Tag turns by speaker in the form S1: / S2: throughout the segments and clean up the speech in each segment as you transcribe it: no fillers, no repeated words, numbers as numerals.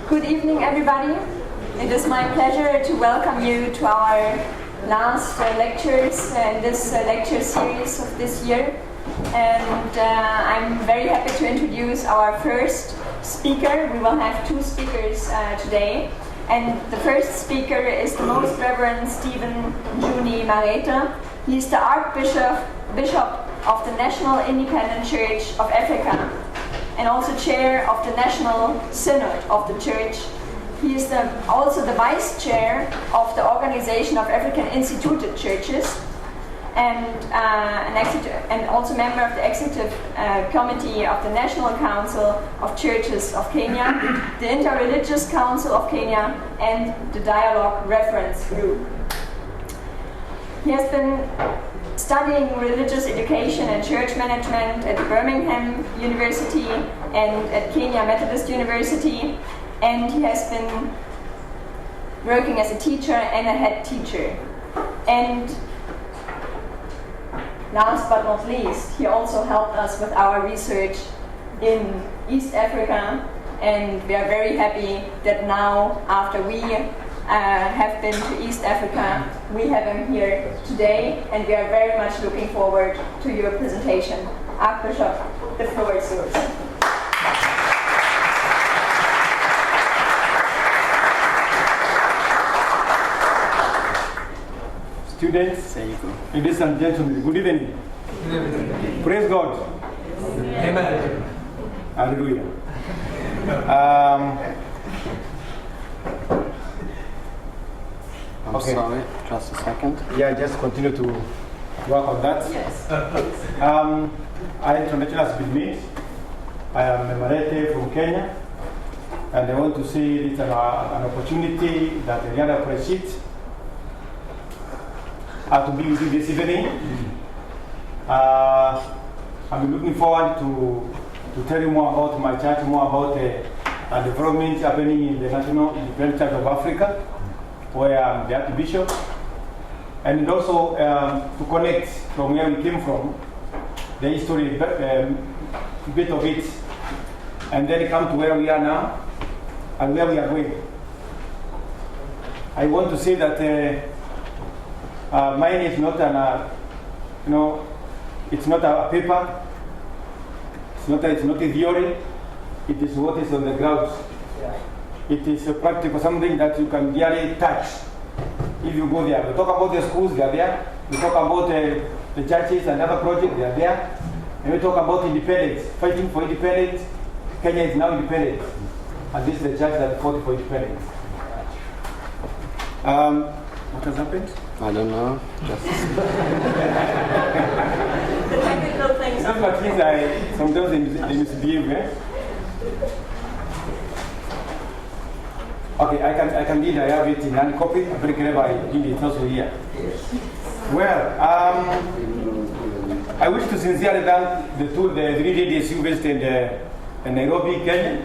S1: Good evening, everybody. It is my pleasure to welcome you to our last lectures in this lecture series of this year. And I'm very happy to introduce our first speaker. We will have two speakers today. And the first speaker is the Most Reverend Stephen Juni Mareta. He is the Archbishop of the National Independent Church of Africa and also chair of the National Synod of the Church. He is also the vice chair of the Organization of African Instituted Churches and also member of the Executive Committee of the National Council of Churches of Kenya, the Interreligious Council of Kenya, and the Dialogue Reference Group. He has been studying religious education and church management at Birmingham University and at Kenya Methodist University, and he has been working as a teacher and a head teacher. And last but not least, he also helped us with our research in East Africa, and we are very happy that now, after we have been to East Africa, we have him here today, and we are very much looking forward to your presentation. Archbishop, the floor is yours.
S2: Students, ladies and gentlemen, good evening. Praise God.
S3: Amen.
S2: Hallelujah.
S4: I'm sorry, just a second.
S2: Yeah, just continue to work on that.
S1: Yes.
S2: Our introduction has been made. I am Marete from Kenya, and I want to say it's an opportunity that I really appreciate to be with you this evening. I'm looking forward to tell you more about my church, more about the development happening in the National Independent Church of Africa, where I'm the Archbishop, and also to connect from where we came from, the history, bit of it, and then come to where we are now and where we are going. I want to say that mine is not it's not a paper, it's not a theory, it is what is on the ground. It is a practical, something that you can really touch if you go there. We talk about the schools, they are there. We talk about the churches and other projects, they are there. And we talk about independence, fighting for independence. Kenya is now independent. And this is the church that fought for independence. What has happened?
S4: I don't know. Just
S1: The technical things.
S2: Those are things sometimes they misbehave. Okay, I can read. I have it in hand copy. I'm very clever. I did it also here. Well, I wish to sincerely thank the 3 ladies you visited in Nairobi, Kenya,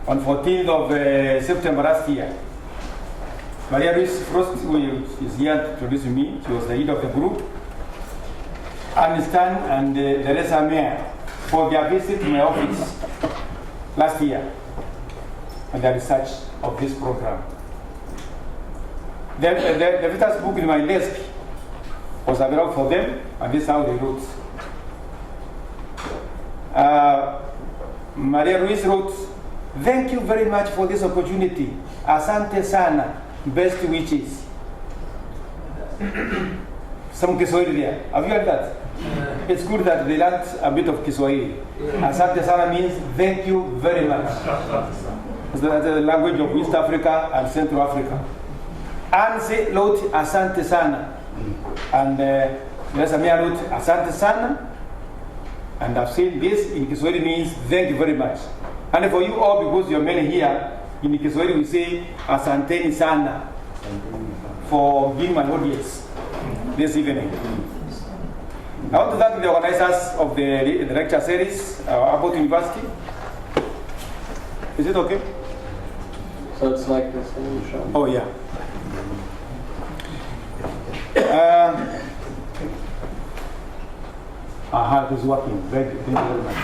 S2: on 14th of September last year. Maria Ruiz Frost, who is here to introduce me, she was the leader of the group. Anistan and Teresa Mayer for their visit to my office last year and the research of this program. The visitors book in my desk was available for them, and this is how they wrote. Maria Ruiz wrote, "Thank you very much for this opportunity. Asante sana. Best wishes." Some Kiswahili there. Have you heard that? It's good that they learned a bit of Kiswahili. Asante sana means thank you very much. It's the language of East Africa and Central Africa. Anse wrote Asante sana. And Samia wrote Asante sana. And I've seen this in Kiswahili means thank you very much. And for you all, because you're many here, in Kiswahili we say Asanteni sana for being my audience this evening. I want to thank the organizers of the lecture series about university. Is it okay?
S4: so it's like the same show.
S2: Oh yeah. It is working. Thank you very much.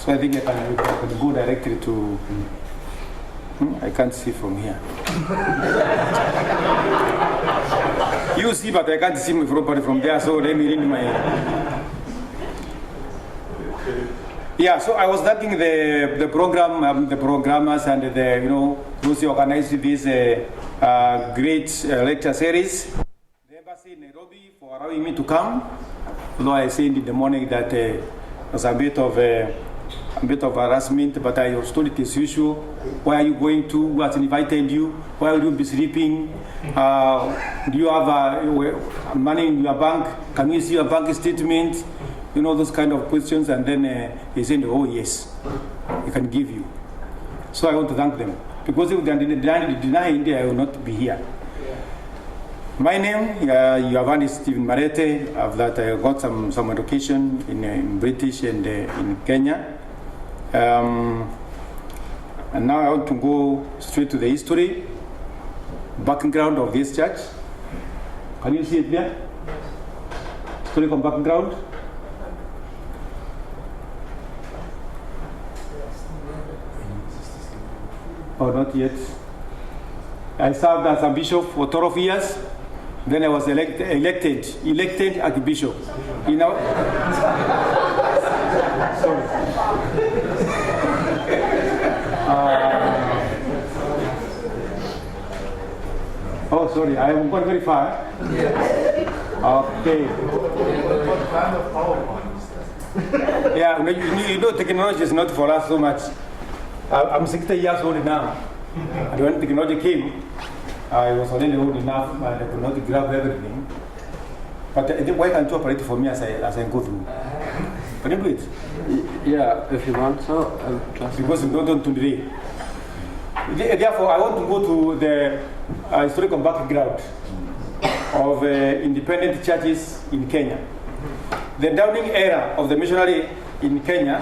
S2: So I think I can go directly to. I can't see from here. You see, but I can't see me properly from there. So let me read my. Yeah. So I was thanking the program, the programmers, and those who organized this great lecture series. The embassy in Nairobi for allowing me to come. Although I said in the morning that there was a bit of harassment, but I was told it is usual. Where are you going to? Who has invited you? Where will you be sleeping? Do you have money in your bank? Can we see your bank statement? Those kind of questions. And then he said, oh yes, I can give you. So I want to thank them. Because if they deny India, I will not be here. My name, Giovanni Stephen Marete. I've got some education in British and in Kenya. And now I want to go straight to the history, background of this church. Can you see it there? Historical background. Oh, not yet. I served as a bishop for 12 years. Then I was elected archbishop. Sorry. Oh, sorry, I have gone very far. Okay. Yeah, technology is not for us so much. I'm 60 years old now. And when technology came, I was already old enough and I could not grab everything. But why can't you operate for me as I go through? Can you do it?
S4: Yeah, if you want so.
S2: Because we don't today. Therefore, I want to go to the historical background of independent churches in Kenya. The Downing era of the missionary in Kenya.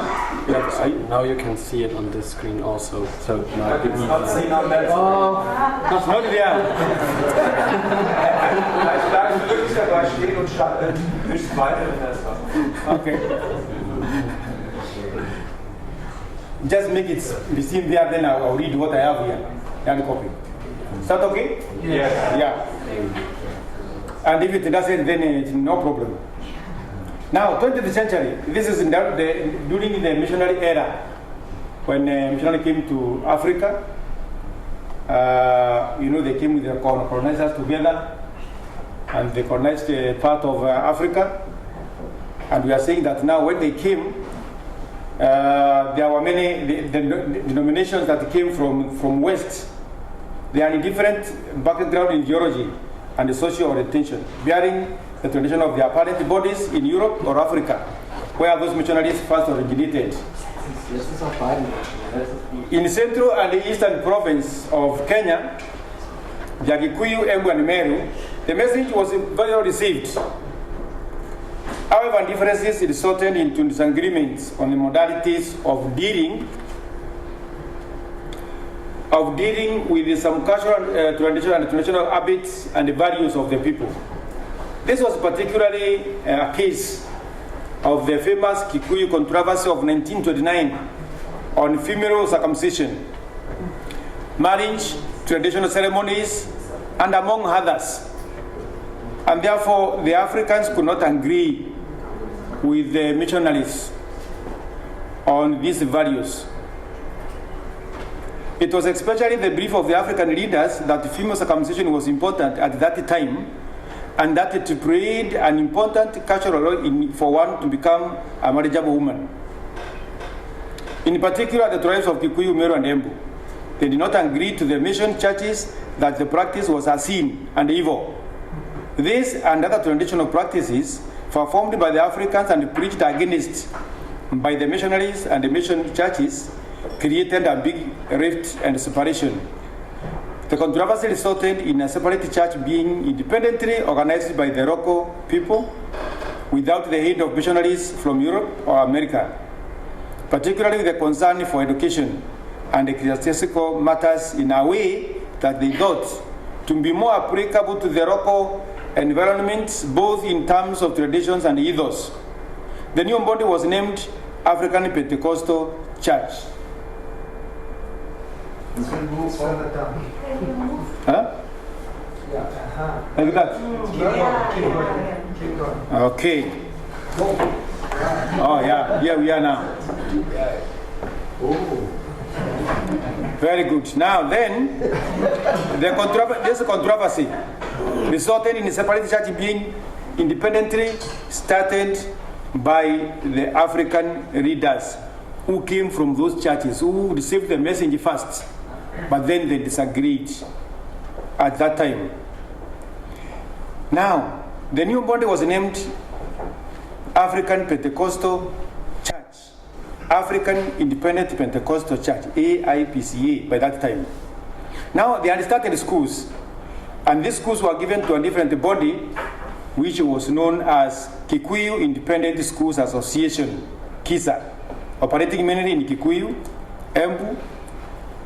S4: Now you can see it on this screen also. So now
S2: it's not seen on that. Oh, that's not there. Okay. Just make it be seen there, then I'll read what I have here and copy. Is that okay?
S3: Yes.
S2: Yeah. And if it doesn't, then it's no problem. Now, 20th century, this is during the missionary era, when missionary came to Africa. They came with the colonizers together, and they colonized part of Africa. And we are saying that now when they came, there were many denominations that came from West. They are in different background in theology and social orientation, bearing the tradition of their parent bodies in Europe or Africa, where those missionaries first originated. In central and the eastern province of Kenya, the Gikuyu, Embu and Meru, the message was very well received. However, differences resulted into disagreements on the modalities of dealing with some cultural tradition and traditional habits and the values of the people. This was particularly a case of the famous Kikuyu controversy of 1929 on female circumcision, marriage, traditional ceremonies, and among others. And therefore, the Africans could not agree with the missionaries on these values. It was especially the belief of the African leaders that female circumcision was important at that time, and that it played an important cultural role for one to become a marriageable woman. In particular, the tribes of Kikuyu, Meru, and Embu, they did not agree to the mission churches that the practice was a sin and evil. This and other traditional practices performed by the Africans and preached against by the missionaries and the mission churches created a big rift and separation. The controversy resulted in a separate church being independently organized by the local people without the aid of missionaries from Europe or America, particularly the concern for education and ecclesiastical matters in a way that they thought to be more applicable to the local environments, both in terms of traditions and ethos. The new body was named African Pentecostal Church.
S3: You can move further down.
S2: Huh?
S3: Yeah.
S2: Like that?
S3: Keep going. Keep going.
S2: Okay. Oh, yeah. Here we are now. Very good. Now then, there's a controversy resulted in a separate church being independently started by the African leaders who came from those churches, who received the message first, but then they disagreed at that time. Now, the new body was named African Pentecostal Church, African Independent Pentecostal Church, AIPCA, by that time. Now, they had started schools, and these schools were given to a different body, which was known as Kikuyu Independent Schools Association, KISA, operating mainly in Kikuyu, Embu,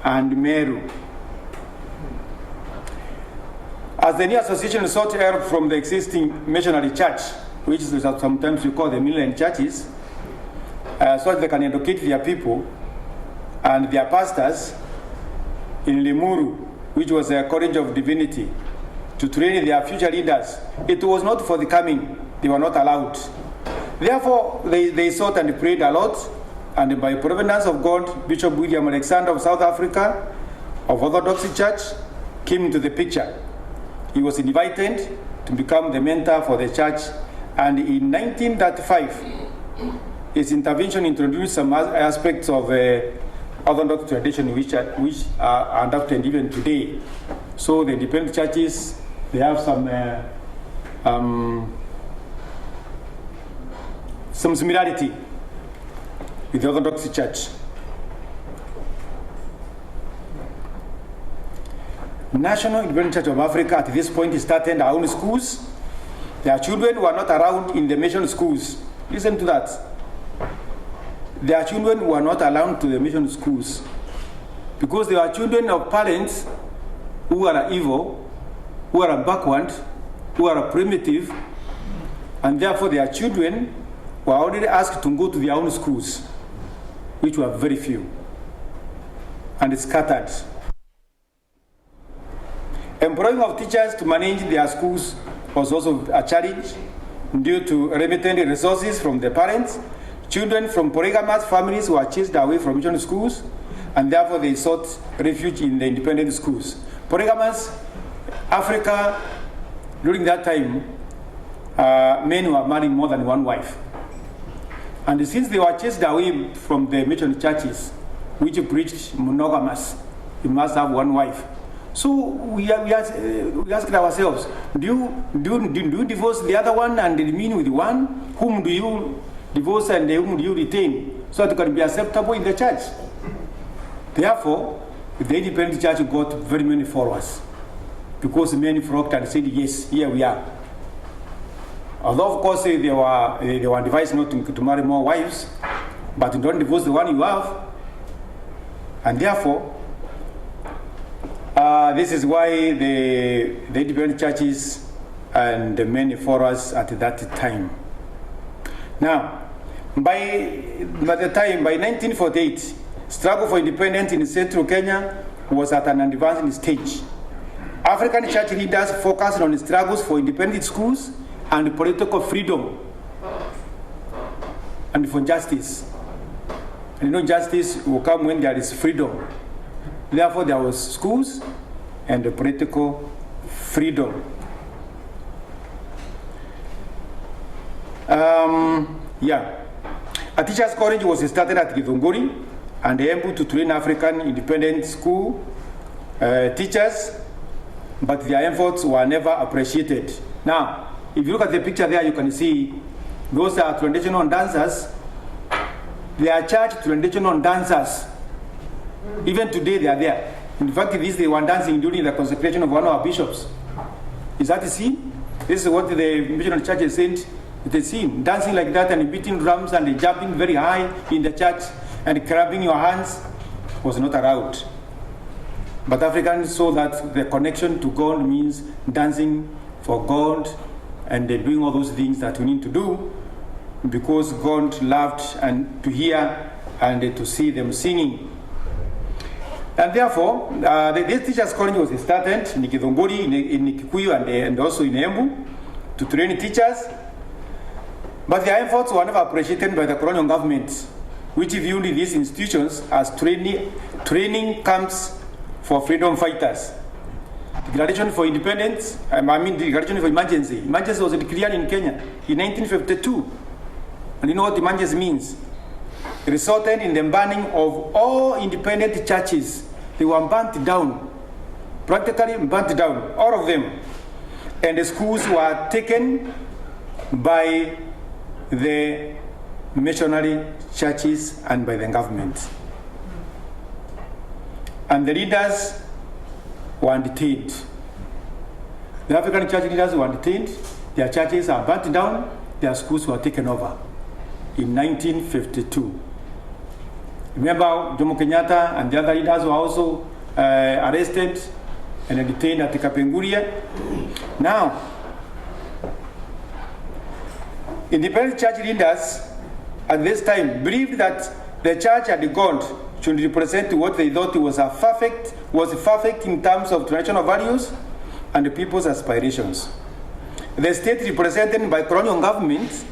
S2: and Meru. As the new association sought help from the existing missionary church, which is sometimes we call the mainland churches, so that they can educate their people and their pastors in Limuru, which was a college of divinity, to train their future leaders. It was not forthcoming. They were not allowed. Therefore, they sought and prayed a lot, and by providence of God, Bishop William Alexander of South Africa, of Orthodox Church, came into the picture. He was invited to become the mentor for the church, and in 1935, his intervention introduced some aspects of Orthodox tradition which are adopted even today. So the independent churches, they have some similarity with the Orthodox Church. National Independent Church of Africa at this point started their own schools. Their children were not around in the mission schools. Listen to that. Their children were not allowed to the mission schools because they were children of parents who are evil, who are backward, who are primitive, and therefore their children were already asked to go to their own schools, which were very few and scattered. Employing of teachers to manage their schools was also a challenge due to limited resources from the parents. Children from polygamous families were chased away from mission schools, and therefore they sought refuge in the independent schools. Polygamous Africa, during that time, men were marrying more than one wife. And since they were chased away from the mission churches, which preached monogamous, you must have one wife. So we asked ourselves, do you divorce the other one and remain with one? Whom do you divorce and whom do you retain, so that it can be acceptable in the church? Therefore, the independent church got very many followers, because many flocked and said, yes, here we are. Although, of course, they were advised not to marry more wives, but don't divorce the one you have. And therefore, this is why the independent churches and the many followers at that time. Now, by 1948, struggle for independence in central Kenya was at an advanced stage. African church leaders focused on struggles for independent schools and political freedom and for justice. And you know, justice will come when there is freedom. Therefore, there was schools and the political freedom. A teachers' college was started at Githunguri and able to train African independent school teachers, but their efforts were never appreciated. Now, if you look at the picture there, you can see those are traditional dancers. They are church traditional dancers. Even today, they are there. In fact, they were dancing during the consecration of one of our bishops. Is that a sin? This is what the missionary church is saying. It's a sin. Dancing like that and beating drums and jumping very high in the church and clapping your hands was not allowed. But Africans saw that the connection to God means dancing for God and doing all those things that we need to do. because God loved and to hear and to see them singing. And therefore, this teachers' college was started in Kidongori, in Kikuyu, and also in Embu to train teachers. But their efforts were never appreciated by the colonial government, which viewed these institutions as training camps for freedom fighters. Declaration for independence, declaration for emergency. Emergency was declared in Kenya in 1952. And you know what emergency means? It resulted in the burning of all independent churches. They were burnt down, practically burnt down, all of them. And the schools were taken by the missionary churches and by the government. And the leaders were detained. The African church leaders were detained, their churches are burnt down, their schools were taken over in 1952. Remember, Jomo Kenyatta and the other leaders were also arrested and detained at Kapenguria. Now, independent church leaders at this time believed that the church had God should represent what they thought was perfect in terms of traditional values and the people's aspirations. The state represented by colonial government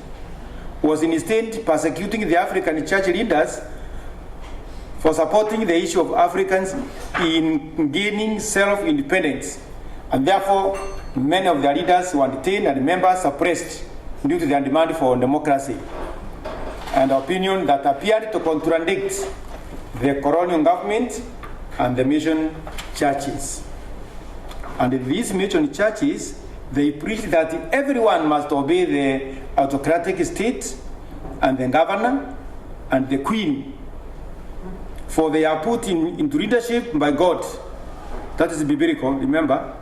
S2: was instead persecuting the African church leaders for supporting the issue of Africans in gaining self-independence. And therefore, many of their leaders were detained and members suppressed due to their demand for democracy, an opinion that appeared to contradict the colonial government and the mission churches. And these mission churches, they preached that everyone must obey the autocratic state and the governor and the queen, for they are put into leadership by God. That is biblical, remember?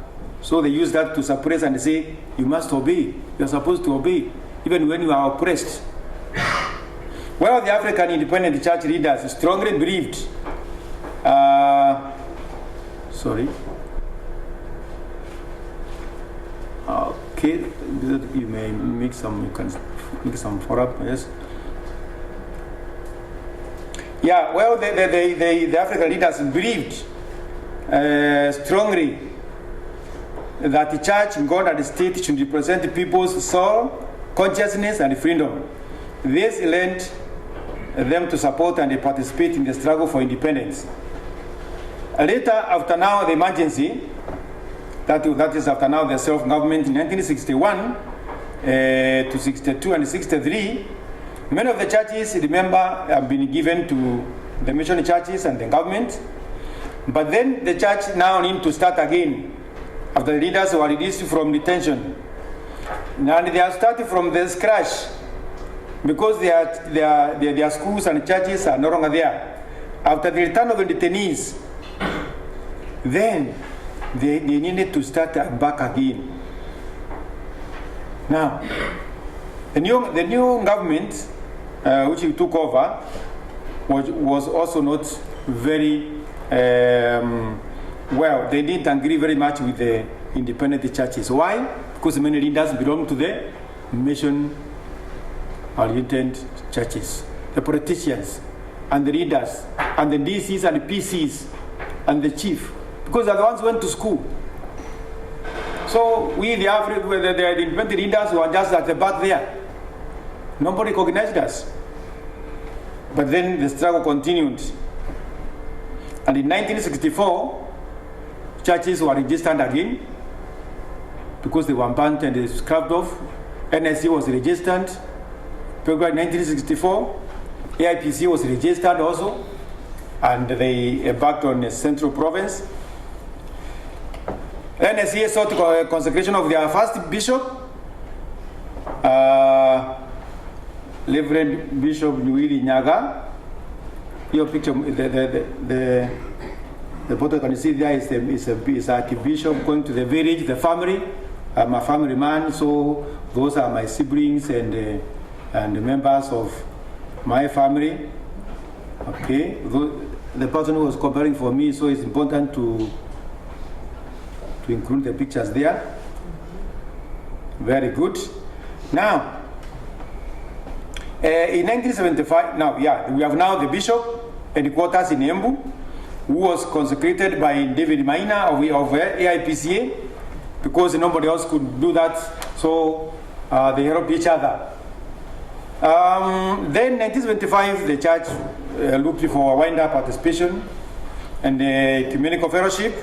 S2: So they use that to suppress and say, you must obey. You are supposed to obey, even when you are oppressed. Well, the African independent church leaders strongly believed, okay, you may make some, you can make some follow-up, yes. Yeah, well, the African leaders believed strongly that the church, God, and the state should represent people's soul, consciousness, and freedom. This led them to support and participate in the struggle for independence. Later, after now the emergency, that is after now the self-government in 1961 to 62 and 63, many of the churches, remember, have been given to the mission churches and the government. But then the church now need to start again after the leaders were released from detention. Now they are starting from the scratch because their schools and churches are no longer there. After the return of the detainees, then they needed to start back again. Now, the new government, which we took over, was also not very well. They didn't agree very much with the independent churches. Why? Because many leaders belong to the mission-oriented churches. The politicians and the leaders and the DCs and the PCs and the chief, because they're the ones who went to school. So we, the independent leaders, were just at the back there. Nobody recognized us. But then the struggle continued. And in 1964, churches were registered again because they were burnt and they scrapped off. NSC was registered February 1964. AIPC was registered also, and they embarked on a central province. NSC sought consecration of their first bishop, Reverend Bishop Nwili Nyaga. Your picture, the photo you can see there is a bishop going to the village, the family. I'm a family man, so those are my siblings and members of my family. Okay, the person who was covering for me, so it's important to include the pictures there. Very good. Now, In 1975, we have now the bishop headquarters in Embu, who was consecrated by David Maina of AIPCA, because nobody else could do that, so they help each other. Then 1975, the church looked for wind-up participation and the ecumenical fellowship,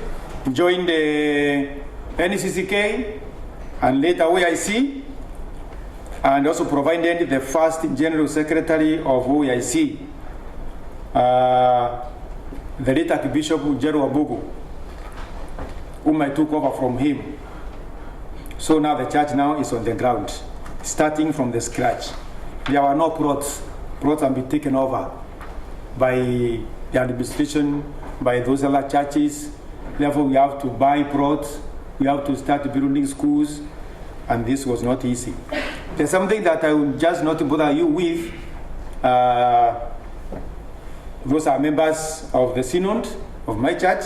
S2: joined the NCCK and later OIC, and also provided the first general secretary of OIC, the late Archbishop Ujero Wabugu, whom I took over from him. So now the church now is on the ground, starting from the scratch. There were no plots. Plots have been taken over by the administration, by those other churches. Therefore, we have to buy plots, we have to start building schools, and this was not easy. There's something that I will just not bother you with. Those are members of the synod of my church,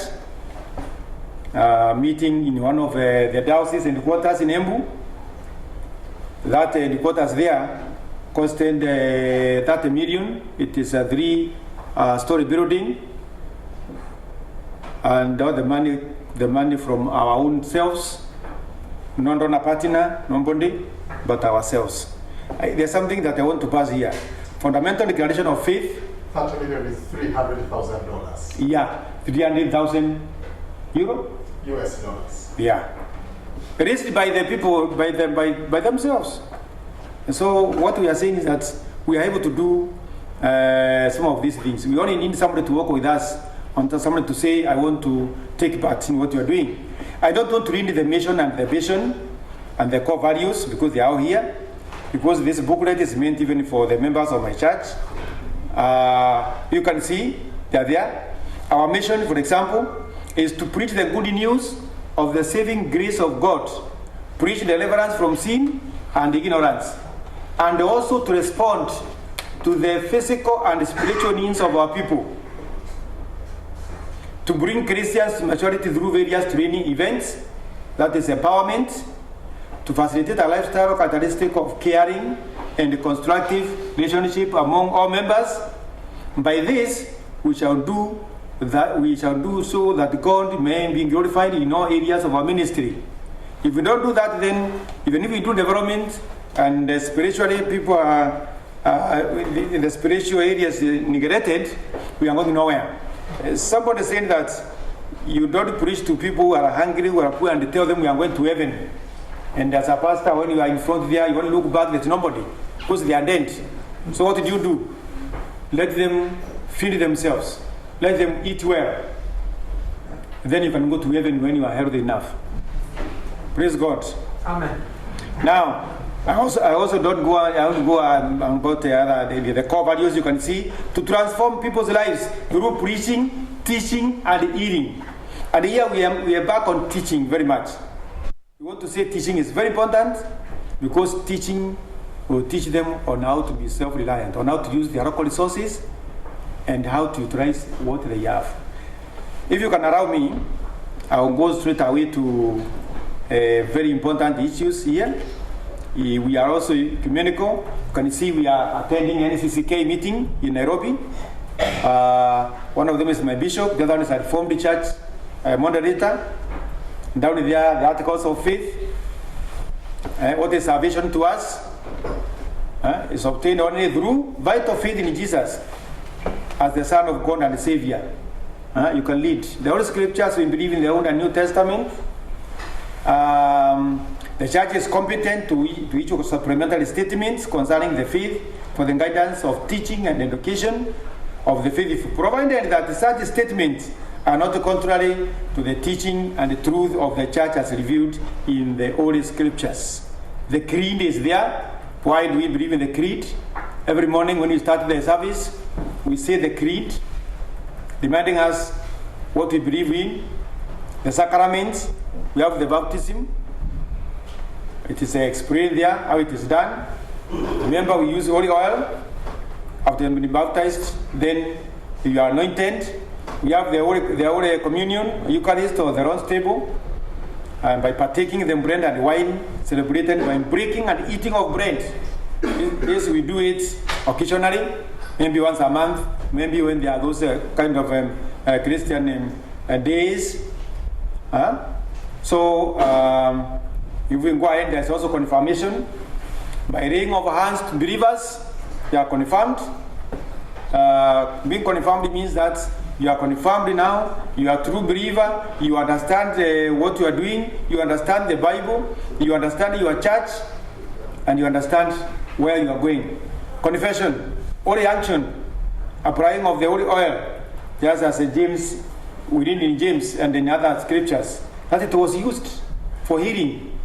S2: meeting in one of the diocese headquarters in Embu. That headquarters there costed 30 million. It is a 3-story building, and all the money from our own selves, not on a partner, nobody, but ourselves. There's something that I want to pass here. Fundamental Declaration of Faith.
S5: 30 million is $300,000.
S2: Yeah, 300,000 euro.
S5: US dollars.
S2: Yeah, raised by the people, by themselves. And so what we are saying is that we are able to do some of these things. We only need somebody to work with us, until somebody to say, I want to take part in what you are doing. I don't want to read the mission and the vision and the core values, because they are all here, because this booklet is meant even for the members of my church. You can see they are there. Our mission, for example, is to preach the good news of the saving grace of God, preach deliverance from sin and ignorance, and also to respond to the physical and spiritual needs of our people, to bring Christians to maturity through various training events, that is empowerment, to facilitate a lifestyle characteristic of caring and constructive relationship among all members. By this, we shall do so that God may be glorified in all areas of our ministry. If we don't do that, then even if we do development and spiritually people are in the spiritual areas neglected, we are going nowhere. Somebody said that you don't preach to people who are hungry, who are poor, and tell them we are going to heaven. And as a pastor, when you are in front there, you want to look back, there's nobody, because they are dead. So what did you do? Let them feed themselves. Let them eat well. Then you can go to heaven when you are healthy enough. Praise God.
S3: Amen.
S2: Now, I also don't go. I don't go about the core values. You can see, to transform people's lives through preaching, teaching, and healing. And here we are back on teaching very much. We want to say teaching is very important, because teaching will teach them on how to be self-reliant, on how to use their local resources, and how to utilize what they have. If you can allow me, I will go straight away to very important issues here. We are also ecumenical. You can see we are attending NCCK meeting in Nairobi. One of them is my bishop, the other one is a Reformed Church moderator. Down there, the Articles of Faith. What is salvation to us? Is obtained only through vital faith in Jesus as the Son of God and the Savior. You can lead. The Holy Scriptures, we believe in the Old and New Testament. The church is competent to issue supplementary statements concerning the faith for the guidance of teaching and education of the faithful, provided that such statements are not contrary to the teaching and the truth of the church as revealed in the Holy Scriptures. The creed is there. Why do we believe in the creed? Every morning when we start the service, we say the creed, reminding us what we believe in. The sacraments, we have the baptism. It is explained there how it is done. Remember, we use holy oil after being baptized. Then you are anointed. We have the Holy Communion, Eucharist, or the Lord's table. And by partaking the bread and wine, celebrated by breaking and eating of bread This we do it occasionally, maybe once a month, maybe when there are those kind of Christian days. So if we go ahead, there's also confirmation. By laying of hands to believers, they are confirmed. Being confirmed means that you are confirmed now, you are a true believer, you understand what you are doing, you understand the Bible, you understand your church, and you understand where you are going. Confession, holy action, applying of the holy oil, just as James, we read in James and in other scriptures, that it was used for healing.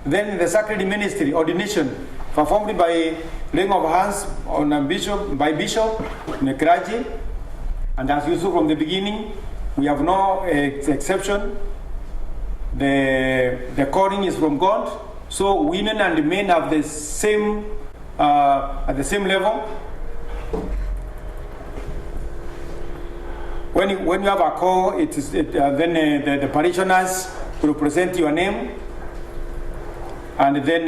S2: Then the sacred ministry, ordination, performed by laying of hands on a bishop, by bishop, in a clergy, and as you saw from the beginning, we have no exception. The calling is from God, so women and men have the same at the same level. When you have a call, then the parishioners will present your name, and then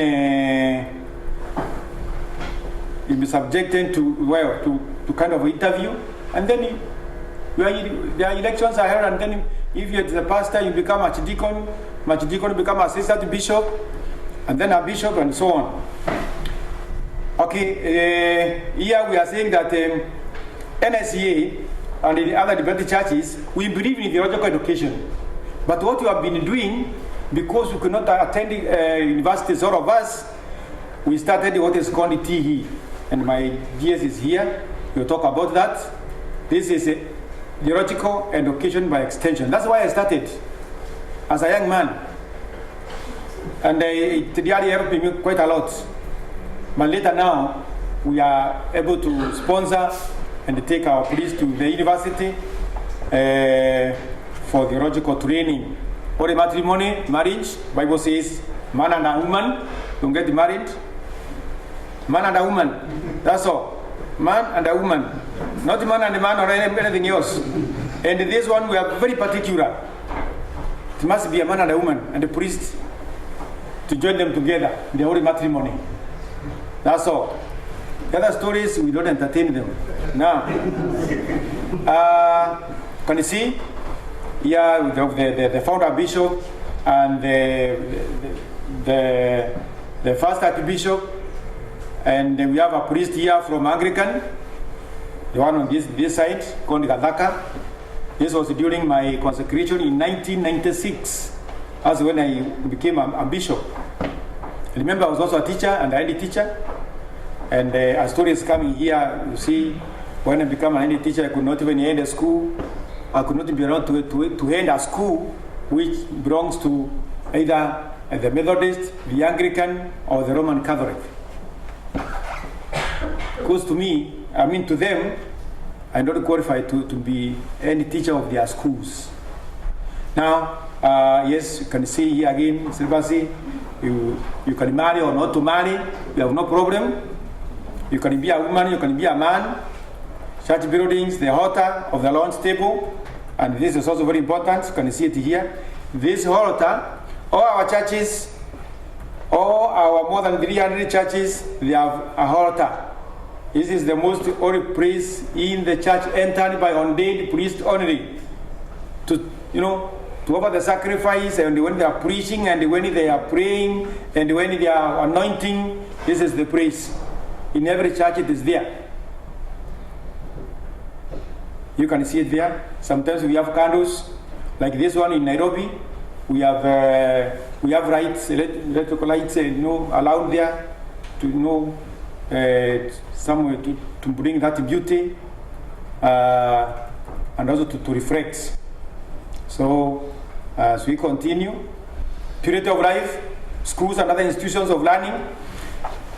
S2: you'll be subjected to kind of interview, and then the elections are held, and then if you're the pastor, you become archdeacon, become assistant bishop, and then a bishop, and so on. Okay, here we are saying that NSCA and the other Adventist churches, we believe in theological education. But what we have been doing, because we could not attend universities, all of us, we started what is called TE. And my DS is here. We'll talk about that. This is a theological education by extension. That's why I started as a young man. And it really helped me quite a lot. But later now, we are able to sponsor and take our priests to the university for theological training. For the matrimony, marriage, Bible says, man and a woman don't get married. Man and a woman, that's all. Man and a woman, not man and a man or anything else. And this one we are very particular. It must be a man and a woman and a priest to join them together in the holy matrimony. That's all. The other stories, we don't entertain them. Now, can you see? Here we have the founder bishop and the first archbishop, and we have a priest here from Anglican, the one on this side, called Gadaka. This was during my consecration in 1996. That's when I became a bishop. I remember I was also a teacher and an ND teacher. And a story is coming here. You see, when I became an ND teacher, I could not even end a school. I could not be around to end a school which belongs to either the Methodist, the Anglican, or the Roman Catholic. Because to me, to them, I'm not qualified to be any teacher of their schools. Now, yes, you can see here again, celibacy. You can marry or not to marry. You have no problem. You can be a woman, you can be a man. Church buildings, the altar of the Lord's table, and this is also very important. You can see it here. This altar, all our churches, all our more than 300 churches, they have a altar. This is the most holy place in the church, entered by ordained priest only. To offer the sacrifice, and when they are preaching, and when they are praying, and when they are anointing, this is the place. In every church it is there. You can see it there. Sometimes we have candles, like this one in Nairobi. We have lights, electrical lights, allowed there to somewhere to bring that beauty and also to reflect. So as we continue, purity of life, schools and other institutions of learning,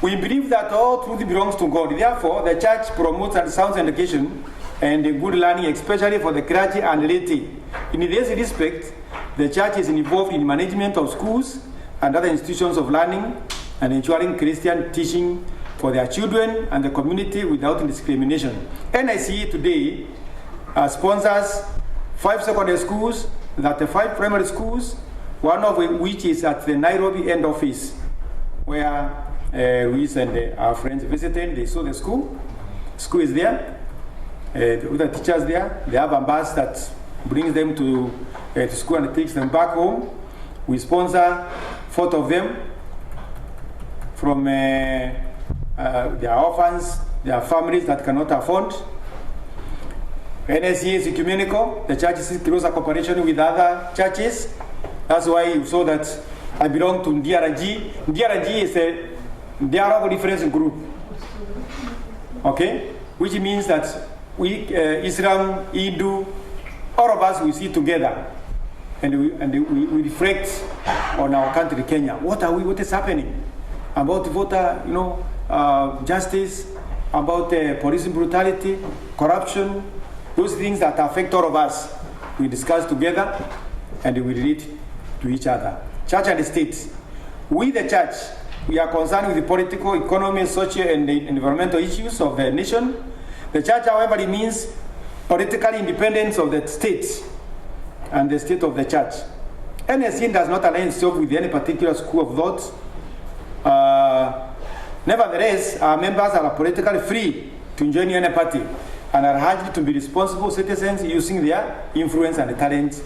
S2: we believe that all truth belongs to God. Therefore, the church promotes and sound education and good learning, especially for the clergy and laity. In this respect, the church is involved in management of schools and other institutions of learning and ensuring Christian teaching for their children and the community without discrimination. NICE today sponsors 5 secondary schools, 5 primary schools, one of which is at the Nairobi end office, where Ruiz and our friends visited. They saw the school. School is there. The teachers there. They have a bus that brings them to school and takes them back home. We sponsor 4 of them from their orphans, their families that cannot afford. NSE is ecumenical. The church is in closer cooperation with other churches. That's why you saw that I belong to DRG. DRG is a dialogue reference group. Okay? Which means that we, Islam, Hindu, all of us, we see together. And we reflect on our country, Kenya. What is happening? About voter, justice, about police brutality, corruption, those things that affect all of us. We discuss together and we relate to each other. Church and state. We, the church, we are concerned with the political, economic, social, and environmental issues of the nation. The church, however, it means political independence of the state and the state of the church. NSC does not align itself with any particular school of thought. Nevertheless, our members are politically free to join any party and are urged to be responsible citizens using their influence and talent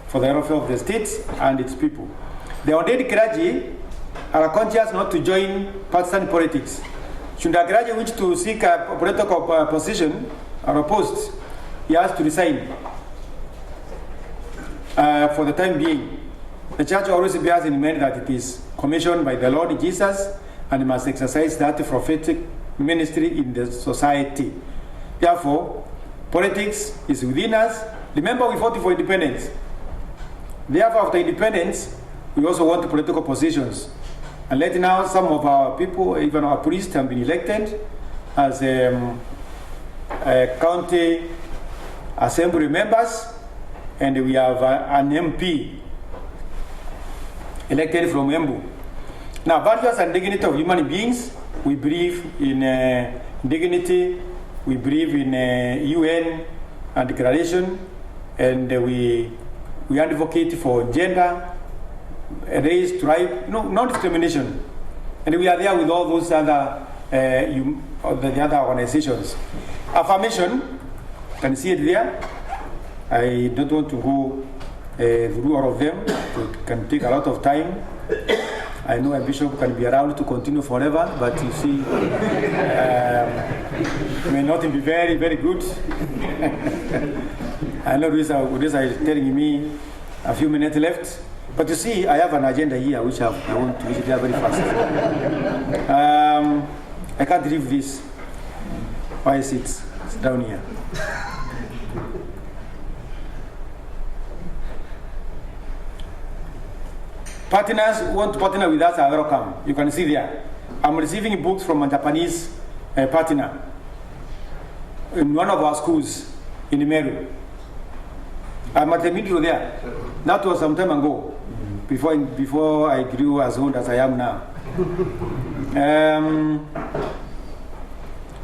S2: for the welfare of the state and its people. The ordained clergy are conscious not to join partisan politics. Should a clergy wish to seek a political position or a post, he has to resign for the time being. The church always bears in mind that it is commissioned by the Lord Jesus and must exercise that prophetic ministry in the society. Therefore, politics is within us. Remember, we fought for independence. Therefore, after independence, we also want political positions. And let now some of our people, even our priests, have been elected as county assembly members, and we have an MP elected from Embu. Now, values and dignity of human beings, we believe in dignity, we believe in UN declaration, and we advocate for gender, race, tribe, non-discrimination. And we are there with all those other the other organizations. Affirmation, you can see it there. I don't want to go through all of them. It can take a lot of time. I know a bishop can be around to continue forever, but you see, may not be very, very good. I know this is telling me a few minutes left, but you see, I have an agenda here which I want to visit there very fast. I can't leave this. Why is it? It's down here. Partners who want to partner with us are welcome. You can see there. I'm receiving books from a Japanese partner in one of our schools in Meru. I'm at the middle there. That was some time ago, before I grew as old as I am now.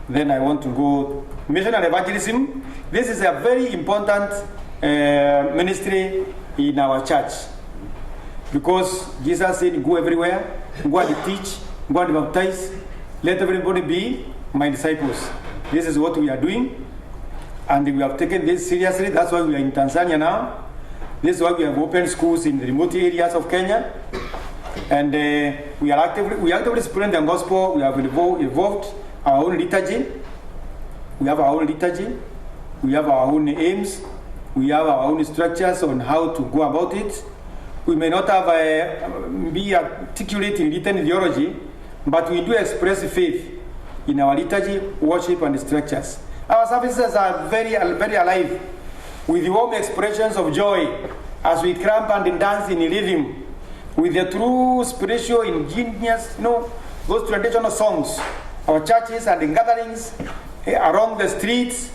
S2: Then I want to go missionary evangelism. This is a very important ministry in our church. Because Jesus said, go everywhere, go and teach, go and baptize, let everybody be my disciples. This is what we are doing, and we have taken this seriously. That's why we are in Tanzania now. This is why we have opened schools in the remote areas of Kenya. And we are actively spreading the gospel. We have evolved our own liturgy. We have our own liturgy. We have our own aims. We have our own structures on how to go about it. We may not have be articulate in written theology, but we do express faith in our liturgy, worship, and structures. Our services are very, very alive, with warm expressions of joy as we cramp and dance in rhythm, with the true spiritual ingenious, those traditional songs. Our churches and the gatherings along the streets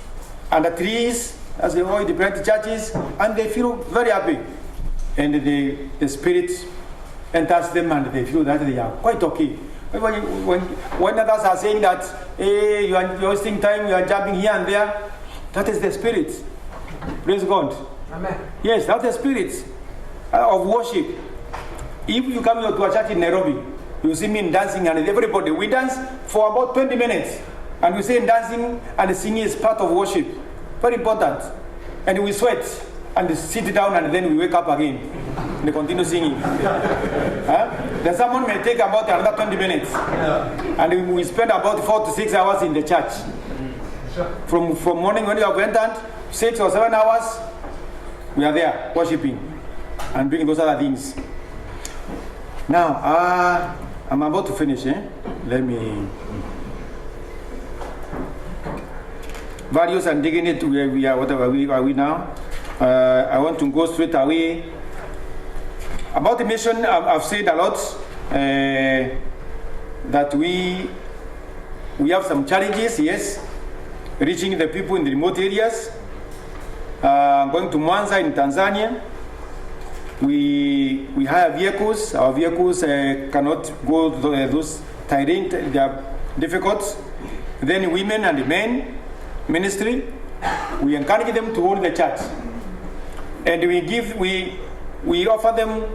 S2: and the trees, as they all different churches, and they feel very happy. And the spirit enters them and they feel that they are quite okay. When others are saying that, hey, you are wasting time, you are jumping here and there, that is the spirit. Praise God.
S3: Amen.
S2: Yes, that's the spirit of worship. If you come to a church in Nairobi, You see me dancing and everybody, we dance for about 20 minutes. And we say dancing and singing is part of worship. Very important. And we sweat and sit down and then we wake up again. And continue singing. The sermon may take about another 20 minutes. And we spend about 4 to 6 hours in the church. From morning when you have entered, 6 or 7 hours, we are there worshiping and doing those other things. Now, I'm about to finish. Let me. Values and dignity, where we are, whatever we are now. I want to go straight away. About the mission, I've said a lot. That we have some challenges, yes. Reaching the people in the remote areas. Going to Mwanza in Tanzania. We hire vehicles. Our vehicles cannot go those terrain. They are difficult. Then women and men ministry, we encourage them to hold the church, and we offer them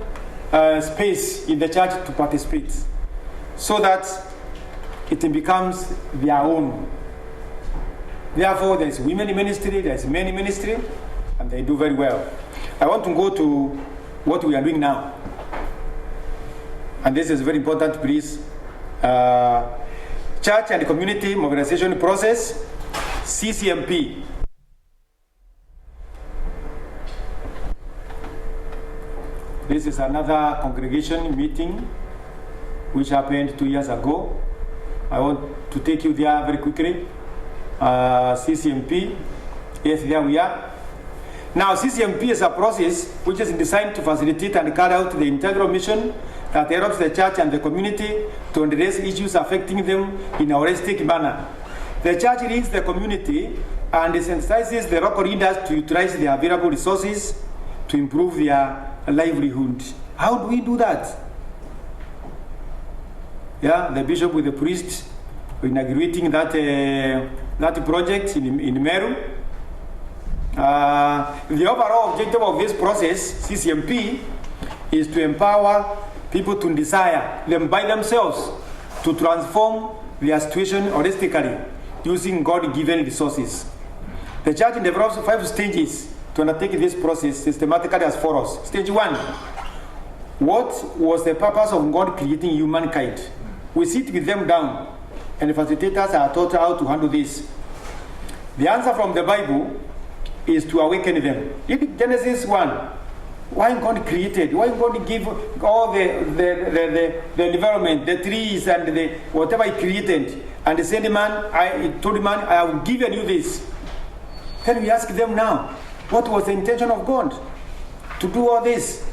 S2: space in the church to participate, so that it becomes their own. Therefore, there is women ministry, there is men ministry, and they do very well. I want to go to what we are doing now, and this is very important, please. Church and community mobilization process, CCMP. This is another congregation meeting which happened 2 years ago. I want to take you there very quickly. CCMP, yes, there we are. Now, CCMP is a process which is designed to facilitate and carry out the integral mission that helps the church and the community to address issues affecting them in a holistic manner. The church leads the community and sensitizes the local leaders to utilize the available resources to improve their livelihood. How do we do that? Yeah, the bishop with the priest inaugurating that project in Meru. The overall objective of this process, CCMP, is to empower people to desire them by themselves to transform their situation holistically using God-given resources. The church develops 5 stages to undertake this process systematically as follows. Stage 1. What was the purpose of God creating humankind? We sit with them down, and the facilitators are taught how to handle this. The answer from the Bible is to awaken them. In Genesis 1, why God created? Why God give all the environment, the trees and the whatever He created, and He said, He told man, I have given you this. Then we ask them now, what was the intention of God to do all this?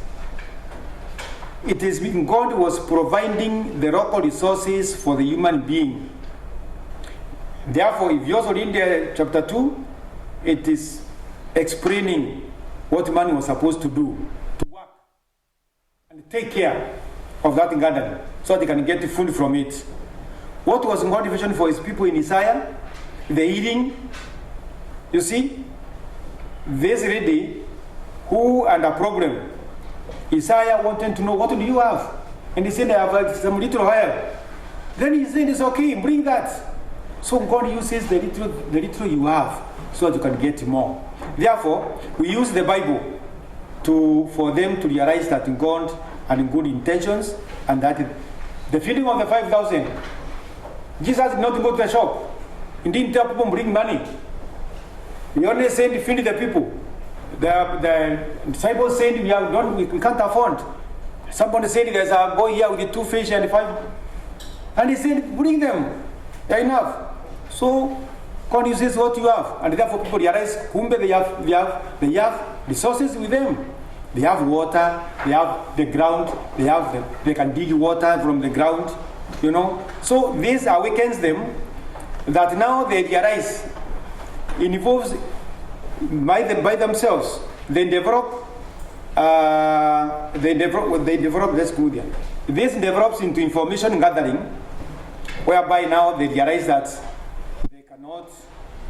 S2: It is God was providing the local resources for the human being. Therefore, if you also read chapter 2, it is explaining what man was supposed to do, to work and take care of that garden so they can get food from it. What was God's vision for His people in Isaiah? The healing. You see, this lady who had a problem, Isaiah wanted to know, what do you have? And he said, I have some little oil. Then he said, it's okay, bring that. So God uses the little you have so that you can get more. Therefore, we use the Bible for them to realize that God had good intentions, and that the feeding of the 5,000, Jesus did not go to the shop. He didn't tell people bring money. He only said feed the people. The disciples said we can't afford. Somebody said there's a boy here with 2 fish and 5, and he said bring them. They're enough. So God uses what you have, and therefore people realize whom they have resources with them. They have water, they have the ground, they can dig water from the ground, you know. So this awakens them that now they realize it involves by themselves. They develop. Let's go there. This develops into information gathering, whereby now they realize that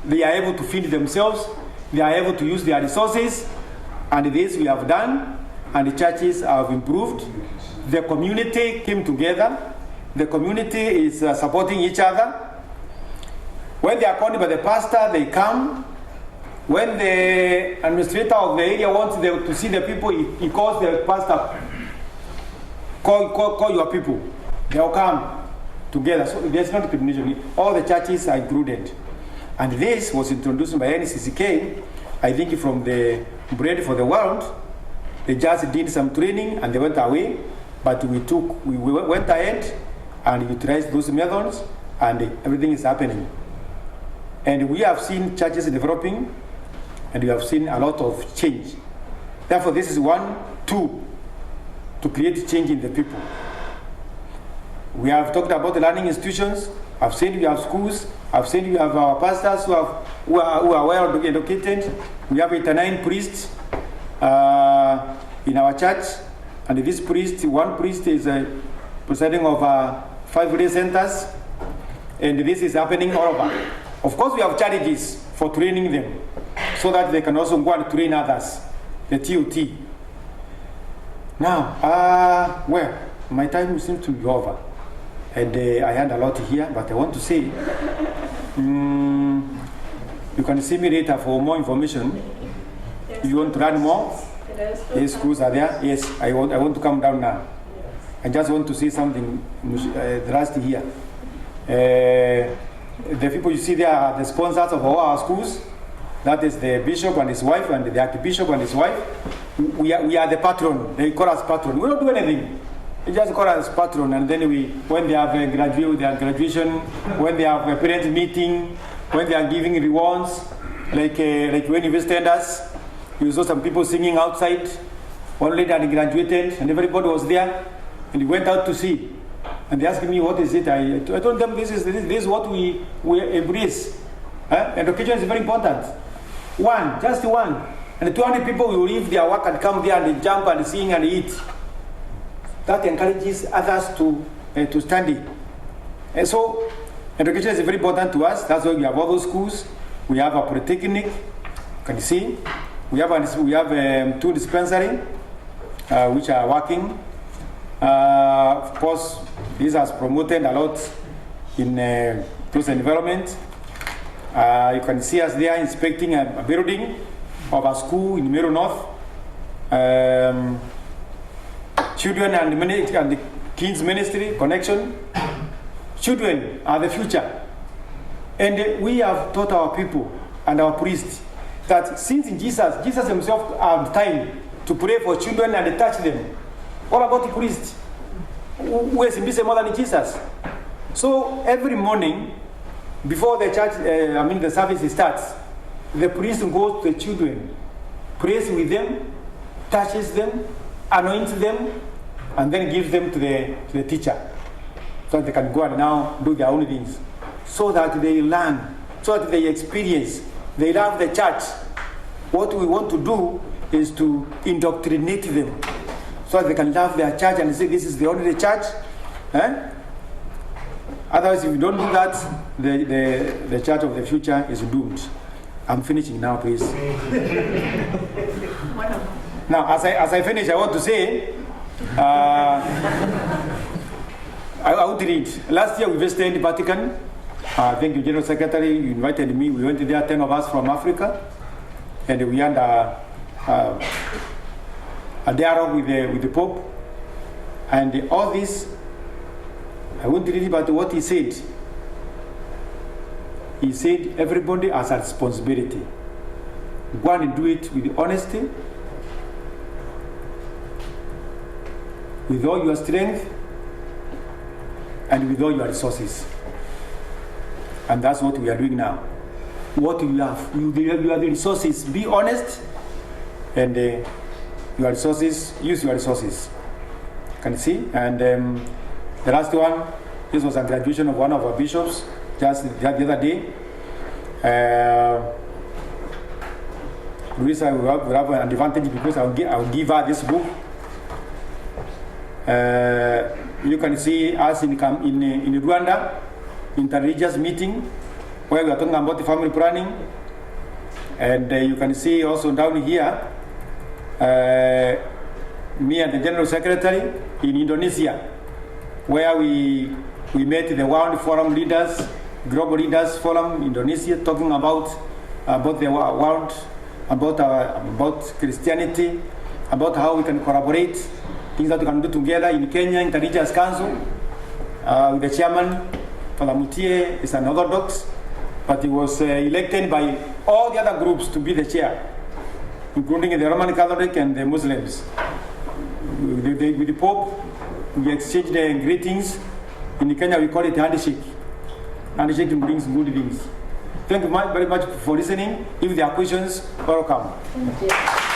S2: they are able to feed themselves, they are able to use their resources, and this we have done, and the churches have improved. The community came together, the community is supporting each other. When they are called by the pastor, they come. When the administrator of the area wants to see the people, he calls the pastor, call your people. They'll come together. So there's not coordination. All the churches are included. And this was introduced by NCCK, I think from the Bread for the World. They just did some training and they went away. But we went ahead and utilized those methods, and everything is happening. And we have seen churches developing, and we have seen a lot of change. Therefore, this is one tool to create change in the people. We have talked about the learning institutions. I've seen we have schools. I've seen we have our pastors who are well educated. We have 89 priests in our church. And this priest, one priest is presiding over 5-day centers. And this is happening all over. Of course, we have challenges for training them so that they can also go and train others, the TOT. Now, well, my time seems to be over. And I had a lot here, but I want to say, you can see me later for more information. If you want to learn more, yes, schools are there. Yes, I want to come down now. I just want to say something the last year. The people you see there are the sponsors of all our schools. That is the bishop and his wife, and the archbishop and his wife. We are the patron. They call us patron. We don't do anything. They just call us patron, and then when they have a graduation, when they have a parent meeting, when they are giving rewards, like when you visited us, you saw some people singing outside. One lady had graduated, and everybody was there, and we went out to see. And they asked me, what is it? I told them, this is what we embrace. Education is very important. Just one. And 200 people will leave their work and come there and jump and sing and eat. That encourages others to study. And so, education is very important to us. That's why we have all those schools. We have a polytechnic. You can see. We have 2 dispensaries which are working. Of course, this has promoted a lot in those environment. You can see us there inspecting a building of a school in Meru North. Children and the King's Ministry connection. Children are the future. And we have taught our people and our priests that since Jesus himself had time to pray for children and touch them. What about the priest? Who is in more than Jesus? So every morning, before the church, the service starts, the priest goes to the children, prays with them, touches them, anoints them, and then gives them to the teacher, so that they can go and now do their own things, so that they learn, so that they experience, they love the church. What we want to do is to indoctrinate them, so that they can love their church and say, this is the only church. Otherwise, if you don't do that, the church of the future is doomed. I'm finishing now, please. Now, as I finish, I want to say, I would read. Last year, we visited the Vatican. Thank you, General Secretary. You invited me. We went there, 10 of us from Africa. And we had a dialogue with the Pope, and all this, I won't read about what he said. He said everybody has a responsibility. Go and do it with honesty, with all your strength, and with all your resources. And that's what we are doing now. What you have, you have the resources. Be honest, and your resources, use your resources. Can you see? And the last one, this was a graduation of one of our bishops just the other day. Louisa will have an advantage because I'll give her this book. You can see us in Rwanda, interreligious meeting, where we are talking about the family planning. And you can see also down here, me and the General Secretary in Indonesia, where we met the World Forum leaders, Global Leaders Forum, Indonesia, talking about the world, about Christianity, about how we can collaborate, things that we can do together in Kenya, Interreligious Council, with the chairman, Father Mutie, is an Orthodox, but he was elected by all the other groups to be the chair, including the Roman Catholic and the Muslims. With the Pope, we exchanged greetings. In Kenya, we call it handshake. Handshake brings good things. Thank you very much for listening. If there are questions, welcome.
S1: Thank you.